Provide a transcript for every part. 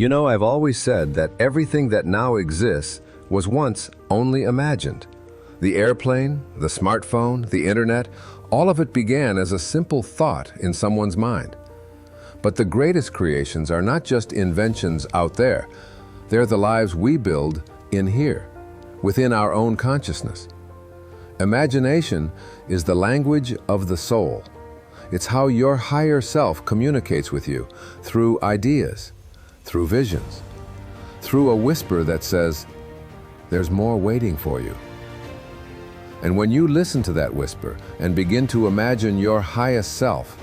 You know, I've always said that everything that now exists was once only imagined. The airplane, the smartphone, the internet, all of it began as a simple thought in someone's mind. But the greatest creations are not just inventions out there. They're the lives we build in here, within our own consciousness. Imagination is the language of the soul. It's how your higher self communicates with you through ideas, through visions, through a whisper that says, "There's more waiting for you." And when you listen to that whisper and begin to imagine your highest self,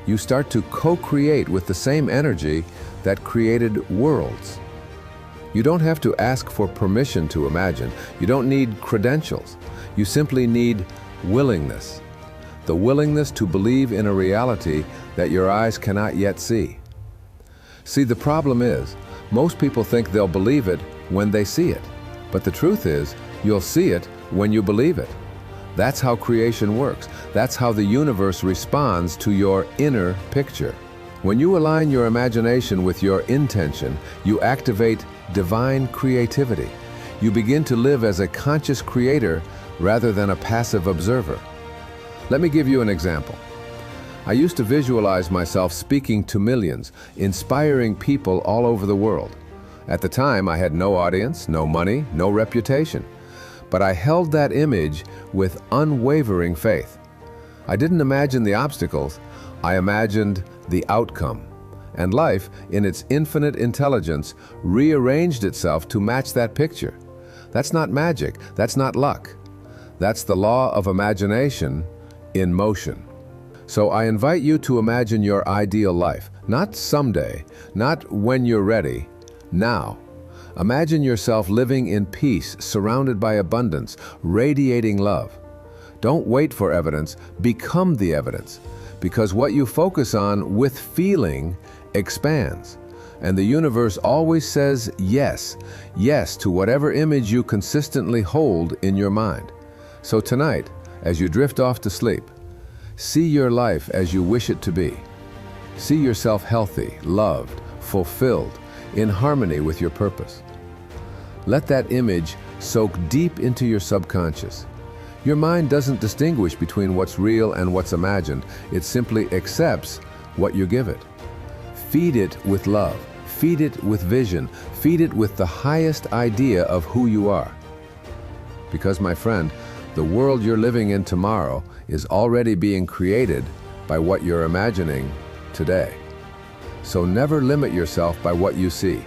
you start to co-create with the same energy that created worlds. You don't have to ask for permission to imagine. You don't need credentials. You simply need willingness. The willingness to believe in a reality that your eyes cannot yet see. See, the problem is, most people think they'll believe it when they see it. But the truth is, you'll see it when you believe it. That's how creation works. That's how the universe responds to your inner picture. When you align your imagination with your intention, you activate divine creativity. You begin to live as a conscious creator rather than a passive observer. Let me give you an example. I used to visualize myself speaking to millions, inspiring people all over the world. At the time, I had no audience, no money, no reputation. But I held that image with unwavering faith. I didn't imagine the obstacles, I imagined the outcome. And life, in its infinite intelligence, rearranged itself to match that picture. That's not magic, that's not luck. That's the law of imagination in motion. So I invite you to imagine your ideal life, not someday, not when you're ready, now. Imagine yourself living in peace, surrounded by abundance, radiating love. Don't wait for evidence, become the evidence. Because what you focus on with feeling expands. And the universe always says yes, yes to whatever image you consistently hold in your mind. So tonight, as you drift off to sleep, see your life as you wish it to be. See yourself healthy, loved, fulfilled, in harmony with your purpose. Let that image soak deep into your subconscious. Your mind doesn't distinguish between what's real and what's imagined. It simply accepts what you give it. Feed it with love. Feed it with vision. Feed it with the highest idea of who you are. Because, my friend, the world you're living in tomorrow is already being created by what you're imagining today. So never limit yourself by what you see.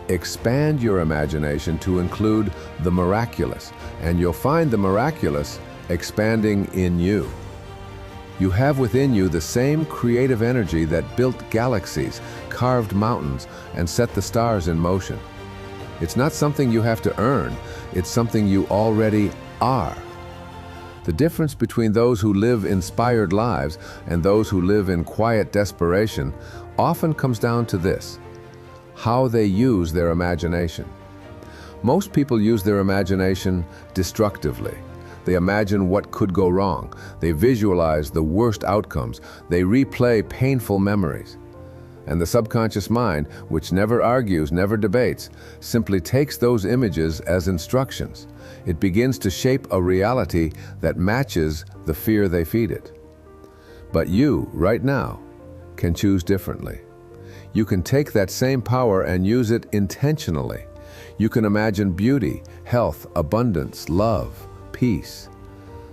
Expand your imagination to include the miraculous, and you'll find the miraculous expanding in you. You have within you the same creative energy that built galaxies, carved mountains, and set the stars in motion. It's not something you have to earn, it's something you already are. The difference between those who live inspired lives and those who live in quiet desperation often comes down to this: how they use their imagination. Most people use their imagination destructively. They imagine what could go wrong. They visualize the worst outcomes. They replay painful memories. And the subconscious mind, which never argues, never debates, simply takes those images as instructions. It begins to shape a reality that matches the fear they feed it. But you, right now, can choose differently. You can take that same power and use it intentionally. You can imagine beauty, health, abundance, love, peace.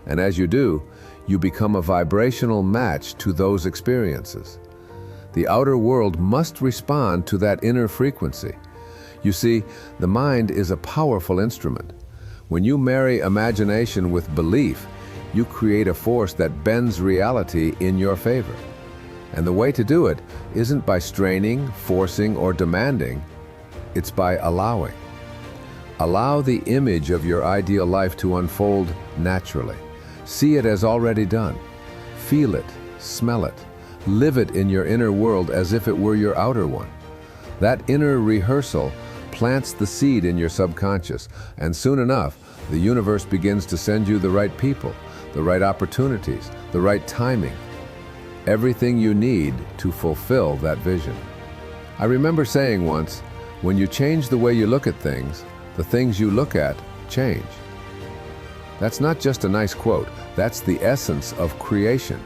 And as you do, you become a vibrational match to those experiences. The outer world must respond to that inner frequency. You see, the mind is a powerful instrument. When you marry imagination with belief, you create a force that bends reality in your favor. And the way to do it isn't by straining, forcing, or demanding. It's by allowing. Allow the image of your ideal life to unfold naturally. See it as already done. Feel it, smell it, live it in your inner world as if it were your outer one. That inner rehearsal plants the seed in your subconscious, and soon enough, the universe begins to send you the right people, the right opportunities, the right timing. Everything you need to fulfill that vision. I remember saying once, when you change the way you look at things, the things you look at change. That's not just a nice quote, that's the essence of creation.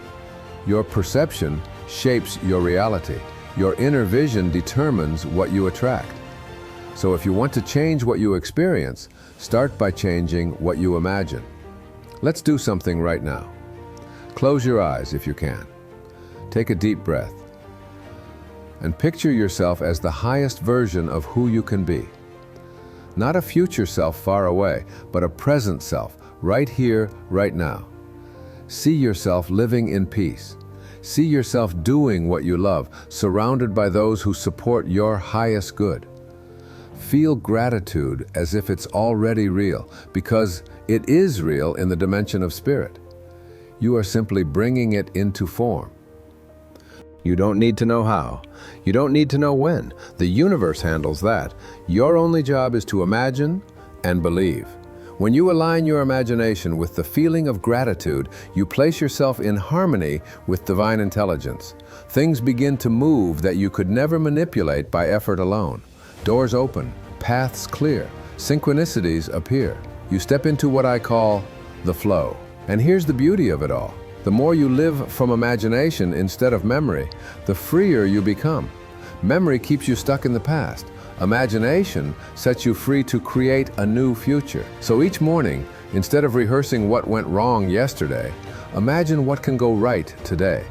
Your perception shapes your reality. Your inner vision determines what you attract. So if you want to change what you experience, start by changing what you imagine. Let's do something right now. Close your eyes if you can. Take a deep breath. And picture yourself as the highest version of who you can be. Not a future self far away, but a present self, right here, right now. See yourself living in peace. See yourself doing what you love, surrounded by those who support your highest good. Feel gratitude as if it's already real, because it is real in the dimension of spirit. You are simply bringing it into form. You don't need to know how. You don't need to know when. The universe handles that. Your only job is to imagine and believe. When you align your imagination with the feeling of gratitude, you place yourself in harmony with divine intelligence. Things begin to move that you could never manipulate by effort alone. Doors open, paths clear, synchronicities appear. You step into what I call the flow. And here's the beauty of it all. The more you live from imagination instead of memory, the freer you become. Memory keeps you stuck in the past. Imagination sets you free to create a new future. So each morning, instead of rehearsing what went wrong yesterday, imagine what can go right today.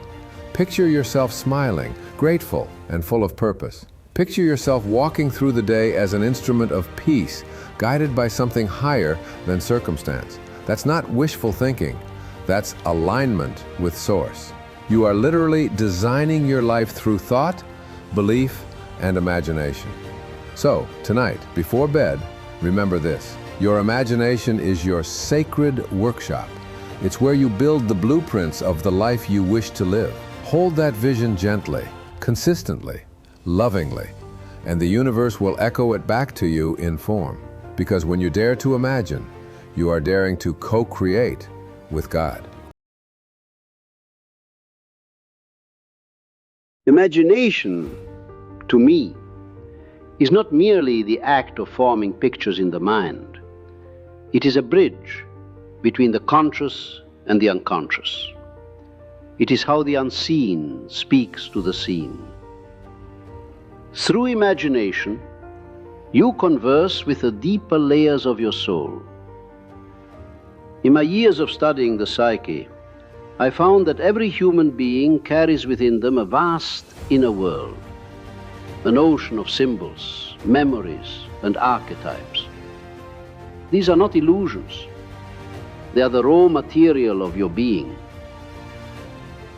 Picture yourself smiling, grateful, and full of purpose. Picture yourself walking through the day as an instrument of peace, guided by something higher than circumstance. That's not wishful thinking. That's alignment with Source. You are literally designing your life through thought, belief, and imagination. So, tonight, before bed, remember this. Your imagination is your sacred workshop. It's where you build the blueprints of the life you wish to live. Hold that vision gently, consistently, lovingly, and the universe will echo it back to you in form. Because when you dare to imagine, you are daring to co-create with God. Imagination, to me, is not merely the act of forming pictures in the mind. It is a bridge between the conscious and the unconscious. It is how the unseen speaks to the seen. Through imagination, you converse with the deeper layers of your soul. In my years of studying the psyche, I found that every human being carries within them a vast inner world, an ocean of symbols, memories, and archetypes. These are not illusions. They are the raw material of your being.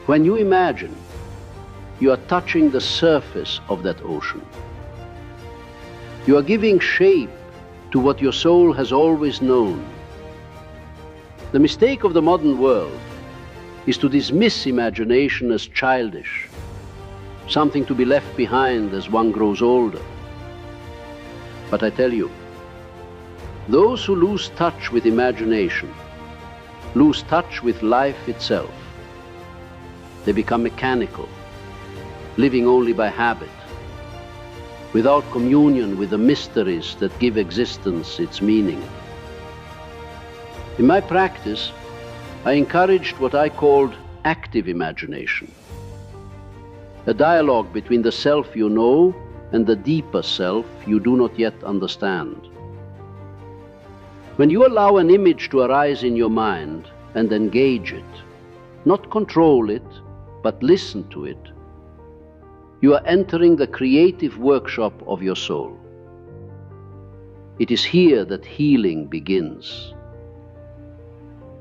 When you imagine, you are touching the surface of that ocean. You are giving shape to what your soul has always known. The mistake of the modern world is to dismiss imagination as childish, something to be left behind as one grows older. But I tell you, those who lose touch with imagination lose touch with life itself. They become mechanical, living only by habit, without communion with the mysteries that give existence its meaning. In my practice, I encouraged what I called active imagination, a dialogue between the self you know and the deeper self you do not yet understand. When you allow an image to arise in your mind and engage it, not control it, but listen to it, you are entering the creative workshop of your soul. It is here that healing begins.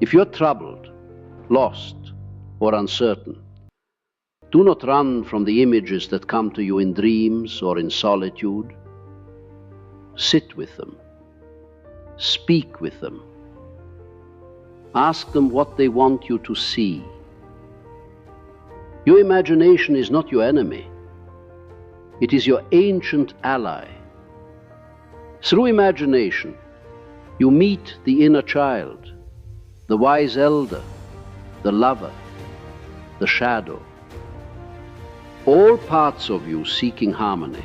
If you're troubled, lost, or uncertain, do not run from the images that come to you in dreams or in solitude. Sit with them. Speak with them. Ask them what they want you to see. Your imagination is not your enemy. It is your ancient ally. Through imagination, you meet the inner child, the wise elder, the lover, the shadow. all parts of you seeking harmony.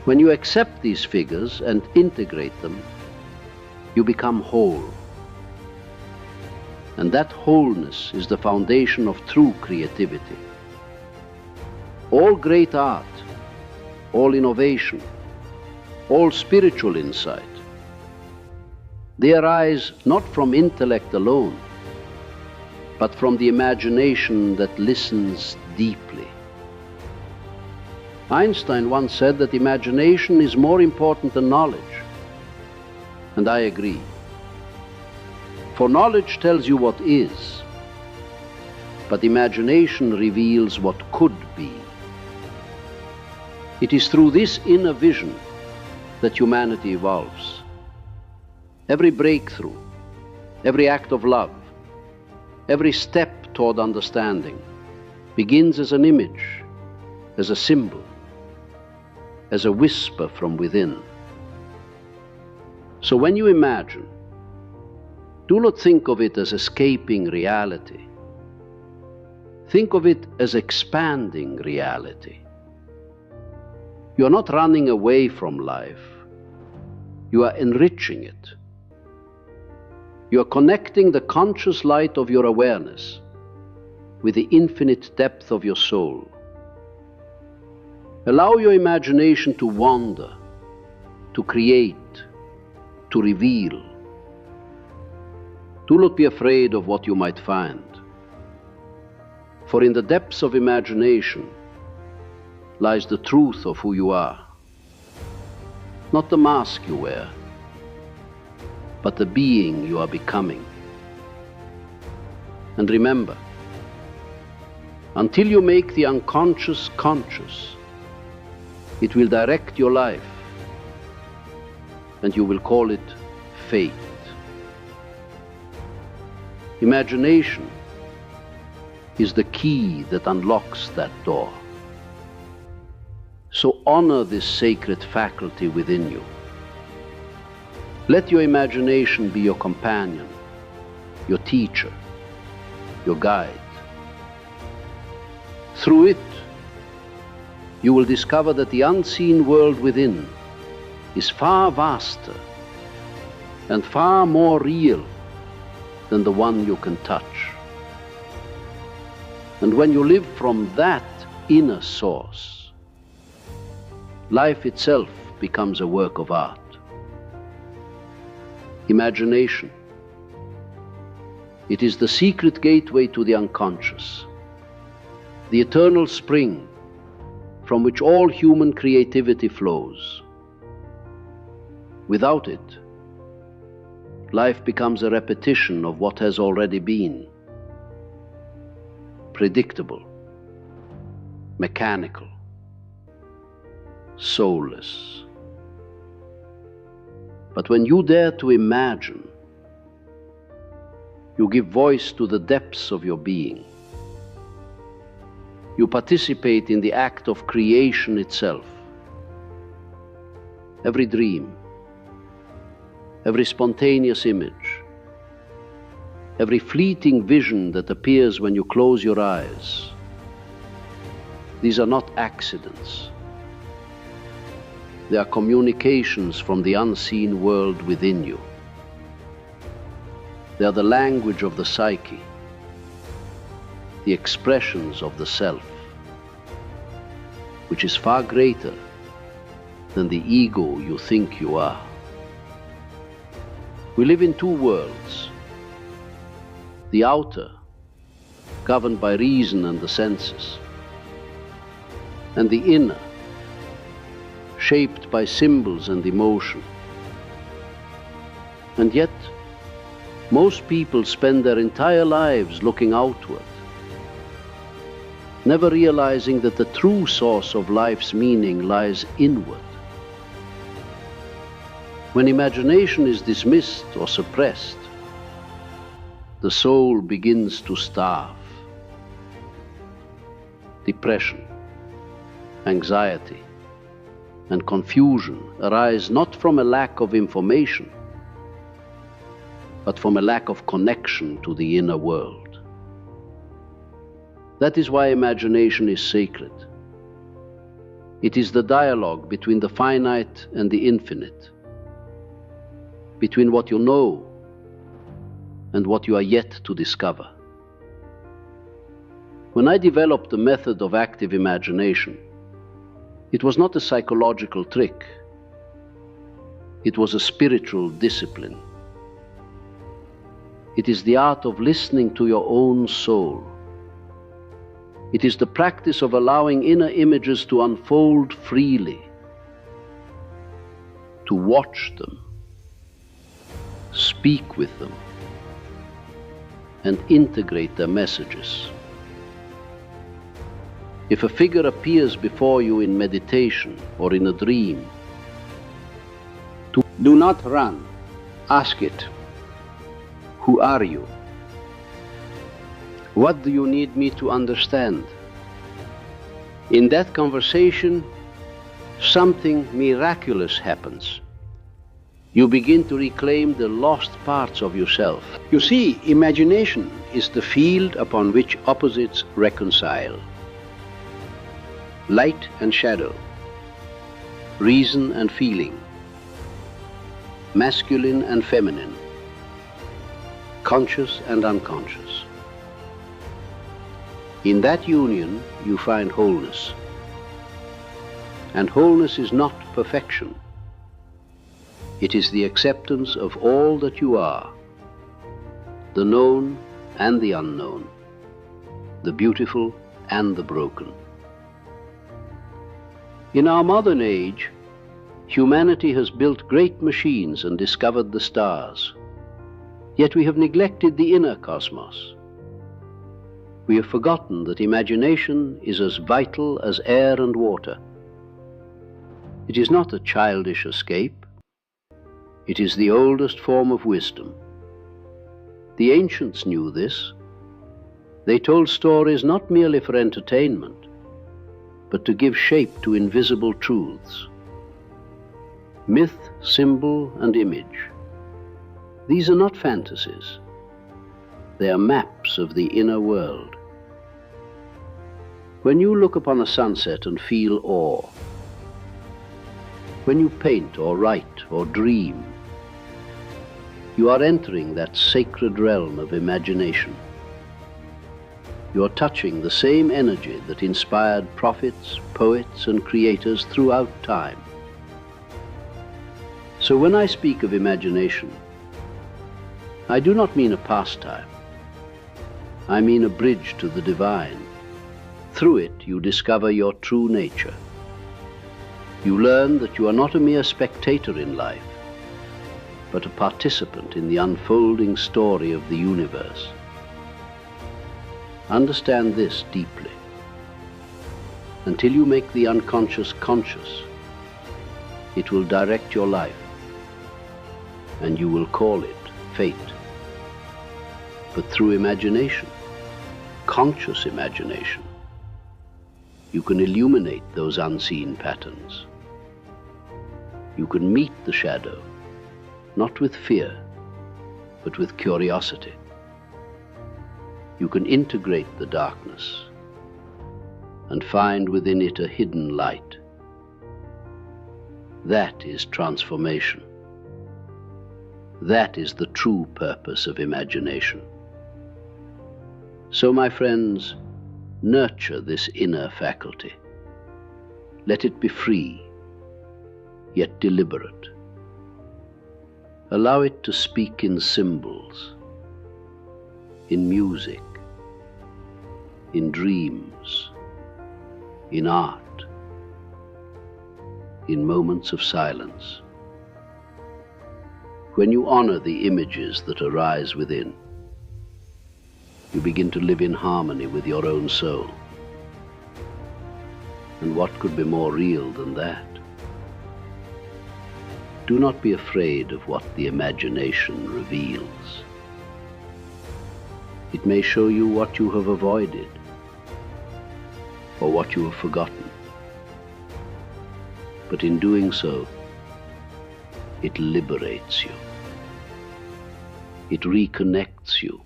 When you accept these figures and integrate them, you become whole. And that wholeness is the foundation of true creativity. All great art, all innovation, all spiritual insight, they arise not from intellect alone, but from the imagination that listens deeply. Einstein once said that imagination is more important than knowledge, and I agree. For knowledge tells you what is, but imagination reveals what could be. It is through this inner vision that humanity evolves. Every breakthrough, every act of love, every step toward understanding begins as an image, as a symbol, as a whisper from within. So when you imagine, do not think of it as escaping reality. Think of it as expanding reality. You are not running away from life. You are enriching it. You are connecting the conscious light of your awareness with the infinite depth of your soul. Allow your imagination to wander, to create, to reveal. Do not be afraid of what you might find. For in the depths of imagination lies the truth of who you are. Not the mask you wear, but the being you are becoming. And remember, until you make the unconscious conscious, it will direct your life, and you will call it fate. Imagination is the key that unlocks that door. So honor this sacred faculty within you. Let your imagination be your companion, your teacher, your guide. Through it, you will discover that the unseen world within is far vaster and far more real than the one you can touch. And when you live from that inner source, life itself becomes a work of art. Imagination. It is the secret gateway to the unconscious, the eternal spring from which all human creativity flows. Without it, life becomes a repetition of what has already been. Predictable, mechanical, soulless. But when you dare to imagine, you give voice to the depths of your being. You participate in the act of creation itself. Every dream, every spontaneous image, every fleeting vision that appears when you close your eyes, these are not accidents. They are communications from the unseen world within you. They are the language of the psyche, the expressions of the self, which is far greater than the ego you think you are. We live in two worlds. The outer, governed by reason and the senses, and the inner, shaped by symbols and emotion. And yet, most people spend their entire lives looking outward, never realizing that the true source of life's meaning lies inward. When imagination is dismissed or suppressed, the soul begins to starve. Depression, anxiety, and confusion arise not from a lack of information, but from a lack of connection to the inner world. That is why imagination is sacred. It is the dialogue between the finite and the infinite, between what you know and what you are yet to discover. When I developed the method of active imagination, it was not a psychological trick. It was a spiritual discipline. It is the art of listening to your own soul. It is the practice of allowing inner images to unfold freely, to watch them, speak with them, and integrate their messages. If a figure appears before you in meditation or in a dream, do not run. Ask it, who are you? What do you need me to understand? In that conversation, something miraculous happens. You begin to reclaim the lost parts of yourself. You see, imagination is the field upon which opposites reconcile. Light and shadow, reason and feeling, masculine and feminine, conscious and unconscious. In that union, you find wholeness. And wholeness is not perfection. It is the acceptance of all that you are, the known and the unknown, the beautiful and the broken. In our modern age, humanity has built great machines and discovered the stars. Yet we have neglected the inner cosmos. We have forgotten that imagination is as vital as air and water. It is not a childish escape. It is the oldest form of wisdom. The ancients knew this. They told stories not merely for entertainment, but to give shape to invisible truths. Myth, symbol, and image. These are not fantasies. They are maps of the inner world. When you look upon a sunset and feel awe, when you paint or write or dream, you are entering that sacred realm of imagination. You are touching the same energy that inspired prophets, poets, and creators throughout time. So when I speak of imagination, I do not mean a pastime. I mean a bridge to the divine. Through it, you discover your true nature. You learn that you are not a mere spectator in life, but a participant in the unfolding story of the universe. Understand this deeply. Until you make the unconscious conscious, it will direct your life, and you will call it fate. But through imagination, conscious imagination, you can illuminate those unseen patterns. You can meet the shadow, not with fear, but with curiosity. You can integrate the darkness and find within it a hidden light. That is transformation. That is the true purpose of imagination. So, my friends, nurture this inner faculty. Let it be free, yet deliberate. Allow it to speak in symbols, in music, in dreams, in art, in moments of silence. When you honor the images that arise within, you begin to live in harmony with your own soul. And what could be more real than that? Do not be afraid of what the imagination reveals. It may show you what you have avoided, or what you have forgotten. But in doing so, it liberates you. It reconnects you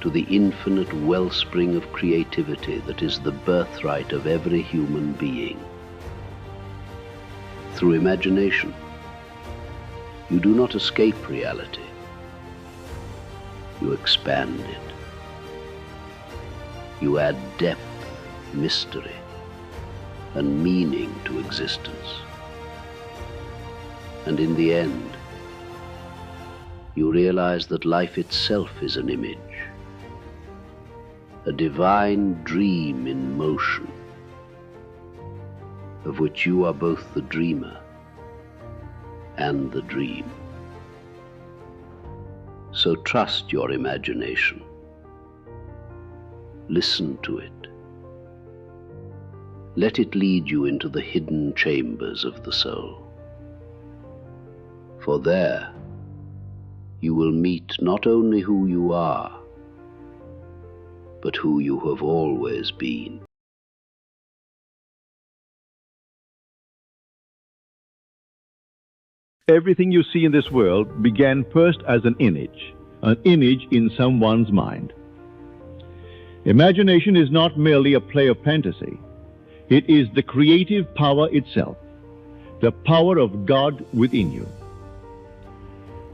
to the infinite wellspring of creativity that is the birthright of every human being. Through imagination, you do not escape reality. You expand it. You add depth, mystery, and meaning to existence. And in the end, you realize that life itself is an image, a divine dream in motion, of which you are both the dreamer and the dream. So trust your imagination. Listen to it. Let it lead you into the hidden chambers of the soul. For there, you will meet not only who you are, but who you have always been. Everything you see in this world began first as an image in someone's mind. Imagination is not merely a play of fantasy. It is the creative power itself, the power of God within you.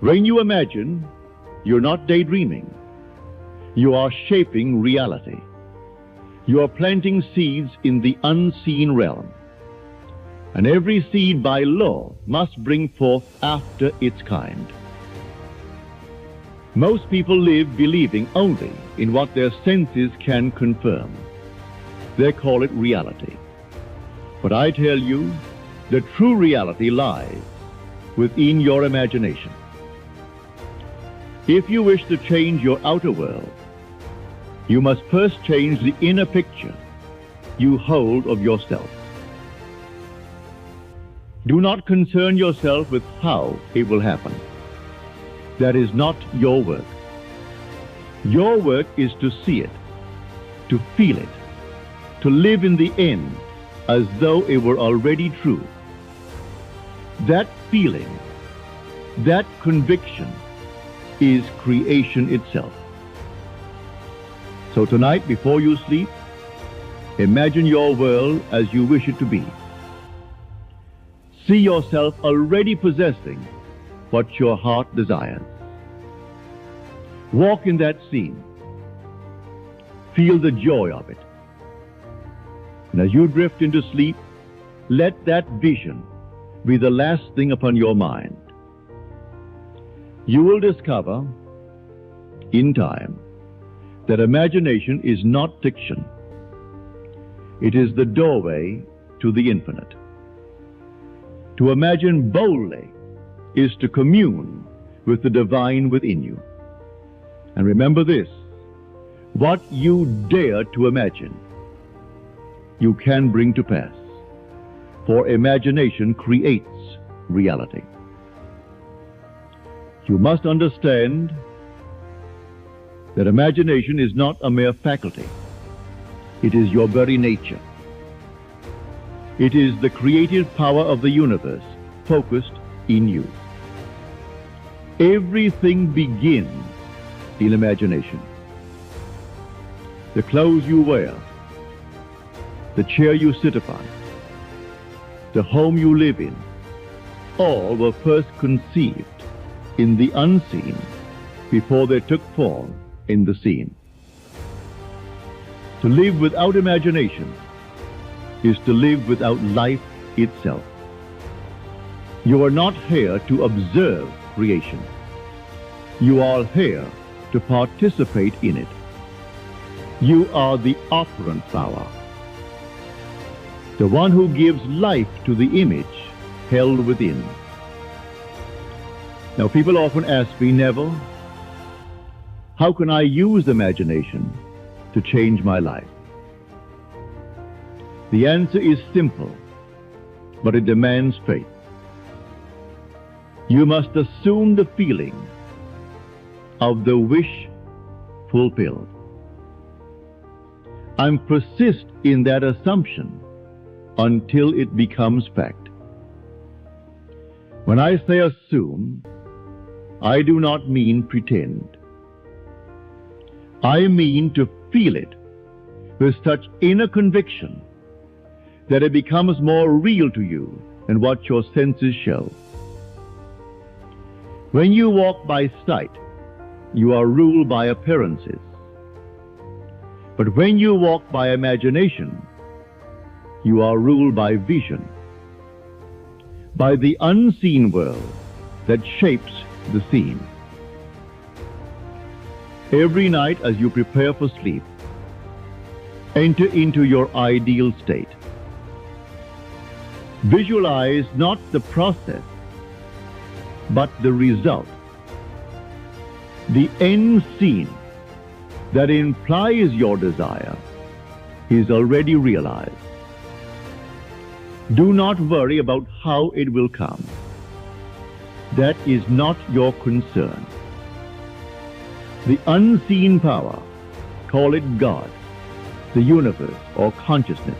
When you imagine, you're not daydreaming. You are shaping reality. You are planting seeds in the unseen realm. And every seed by law must bring forth after its kind. Most people live believing only in what their senses can confirm. They call it reality. But I tell you, the true reality lies within your imagination. If you wish to change your outer world, you must first change the inner picture you hold of yourself. Do not concern yourself with how it will happen. That is not your work. Your work is to see it, to feel it, to live in the end as though it were already true. That feeling, that conviction is creation itself. So tonight, before you sleep, imagine your world as you wish it to be. See yourself already possessing what your heart desires. Walk in that scene. Feel the joy of it. And as you drift into sleep, let that vision be the last thing upon your mind. You will discover, in time, that imagination is not fiction. It is the doorway to the infinite. To imagine boldly is to commune with the divine within you. And remember this, what you dare to imagine, you can bring to pass. For imagination creates reality. You must understand that imagination is not a mere faculty. It is your very nature. It is the creative power of the universe focused in you. Everything begins in imagination. The clothes you wear, the chair you sit upon, the home you live in, all were first conceived in the unseen before they took form in the seen. To live without imagination is to live without life itself. You are not here to observe creation. You are here to participate in it. You are the operant power, the one who gives life to the image held within. Now, people often ask me, Neville, how can I use imagination to change my life? The answer is simple, but it demands faith. You must assume the feeling of the wish fulfilled, and persist in that assumption until it becomes fact. When I say assume, I do not mean pretend. I mean to feel it with such inner conviction that it becomes more real to you than what your senses show. When you walk by sight, you are ruled by appearances. But when you walk by imagination, you are ruled by vision, by the unseen world that shapes the seen. Every night as you prepare for sleep, enter into your ideal state. Visualize not the process, but the result. The end scene that implies your desire is already realized. Do not worry about how it will come. That is not your concern. The unseen power, call it God, the universe, or consciousness,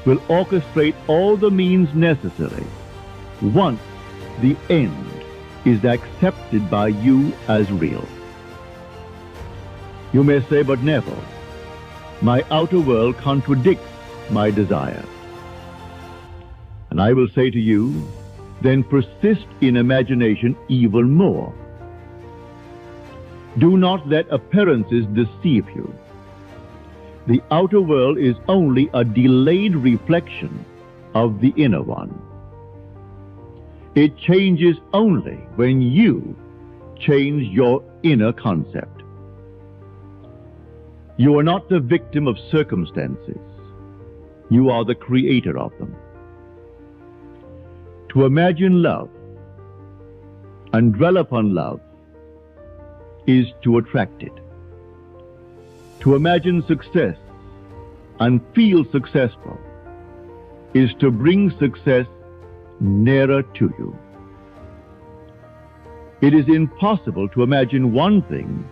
will orchestrate all the means necessary once the end is accepted by you as real. You may say, but Neville, my outer world contradicts my desire. And I will say to you, then persist in imagination even more. Do not let appearances deceive you. The outer world is only a delayed reflection of the inner one. It changes only when you change your inner concept. You are not the victim of circumstances. You are the creator of them. To imagine love and dwell upon love is to attract it. To imagine success and feel successful is to bring success nearer to you. It is impossible to imagine one thing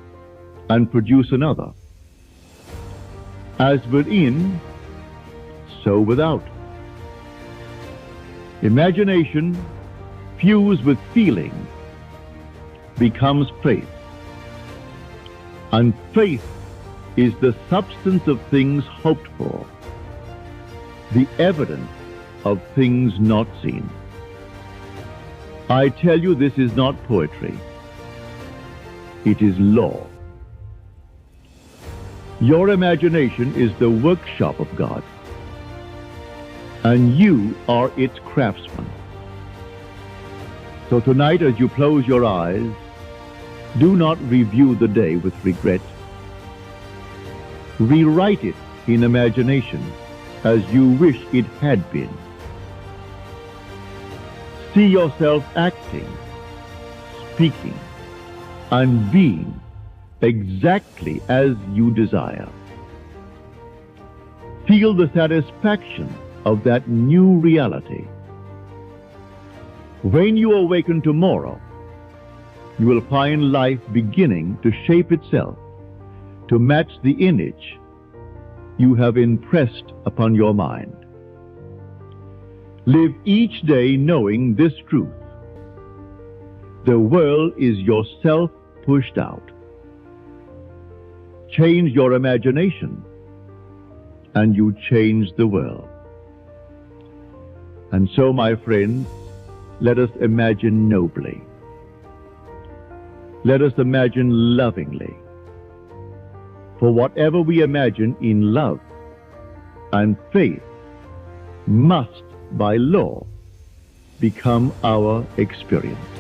and produce another. As within, so without. Imagination fused with feeling becomes faith. And faith is the substance of things hoped for, the evidence of things not seen. I tell you, this is not poetry. It is law. Your imagination is the workshop of God, and you are its craftsman. So tonight, as you close your eyes, do not review the day with regret. Rewrite it in imagination as you wish it had been. See yourself acting, speaking, and being exactly as you desire. Feel the satisfaction of that new reality. When you awaken tomorrow, you will find life beginning to shape itself to match the image you have impressed upon your mind. Live each day knowing this truth. The world is yourself pushed out. Change your imagination, and you change the world. And so, my friends, let us imagine nobly. Let us imagine lovingly. For whatever we imagine in love and faith must, by law, become our experience.